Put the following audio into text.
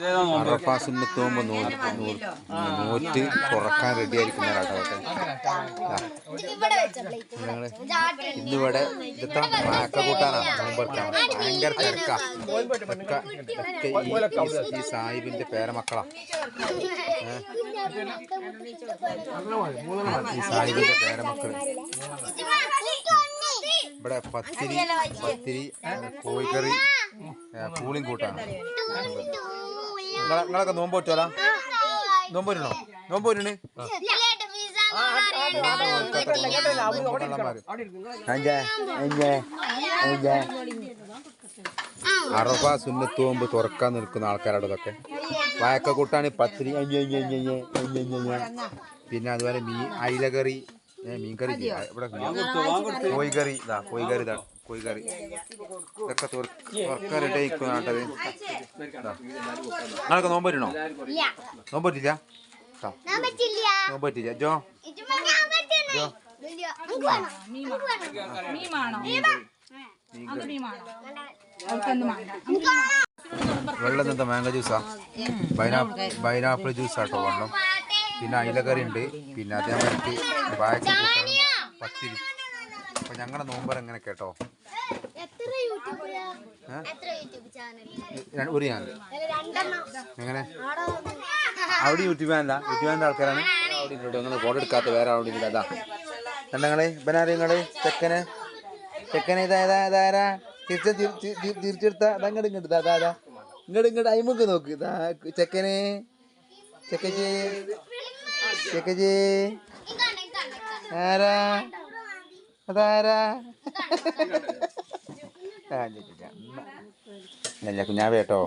അറഫ സുന്നത്തോമ്പ് നോറ്റ് തുറക്കാൻ റെഡി ആയിരിക്കുന്ന ഒരാട്ടൊക്കെ ഇന്നിവിടെ ഇതൊക്കെ മാക്ക കൂട്ടാനാണ് നോമ്പെടുക്കാൻ ഭയങ്കര തിരക്കാ. ഈ സാഹിബിന്റെ പേരമക്കളാ. ഈ സാഹിബിന്റെ പേരമക്കള് ഇവിടെ പത്തിരി കോഴിക്കറി പൂളിയും കൂട്ടാണ്. നിങ്ങളൊക്കെ നോമ്പ് പറ്റുമല്ലോ? നോമ്പ് വരണോ? നോമ്പ് വരണേ? അറഫ സുന്നത്ത് നോമ്പ് തുറക്കാൻ നിൽക്കുന്ന ആൾക്കാരോട് ഇതൊക്കെ വായക്ക കൂട്ടാണ്, പത്തിരി, പിന്നെ അതുപോലെ അയിലക്കറി, മീൻകറി, ഇവിടെ കോഴിക്കറി, കോഴിക്കറി ഇതൊക്കെ തുറക്കാറിട്ടേക്കും നാട്ടത്. നിങ്ങളൊക്കെ നോമ്പ് പറ്റണോ? നോമ്പ് പറ്റില്ല? നോമ്പ് പറ്റില്ല. ജോ വെള്ളം എന്താ മാംഗോ ജ്യൂസാ, പൈനാപ്പിൾ ജ്യൂസാട്ടോ വെള്ളം. പിന്നെ അയിലക്കറി ഉണ്ട്, പിന്നെ അതേമാതിരി വാഴക്ക പത്തിരി. അപ്പൊ ഞങ്ങളുടെ നോമ്പർ എങ്ങനെ കേട്ടോ? ഒരു ചാനൽ എങ്ങനെ? അവിടെ യൂട്യൂബ് ചാനലിന്റെ ആൾക്കാരാണ്. അവിടെ ഇല്ലട്ടോ, നിങ്ങൾ ഫോട്ടോ എടുക്കാത്ത വേറെ അവിടെ ഇല്ല. അതാ കണ്ടങ്ങള് ബനാരിങ്ങള് ചെക്കനെ ഇതാരാ തിരിച്ചെടുത്ത അതങ്ങോട്ട് ഇങ്ങോട്ട് അയിമുക്ക് നോക്ക്. ചെക്കനെ ചെക്കജേ ആരാ അതാരാ? കുഞ്ഞാവേട്ടോ.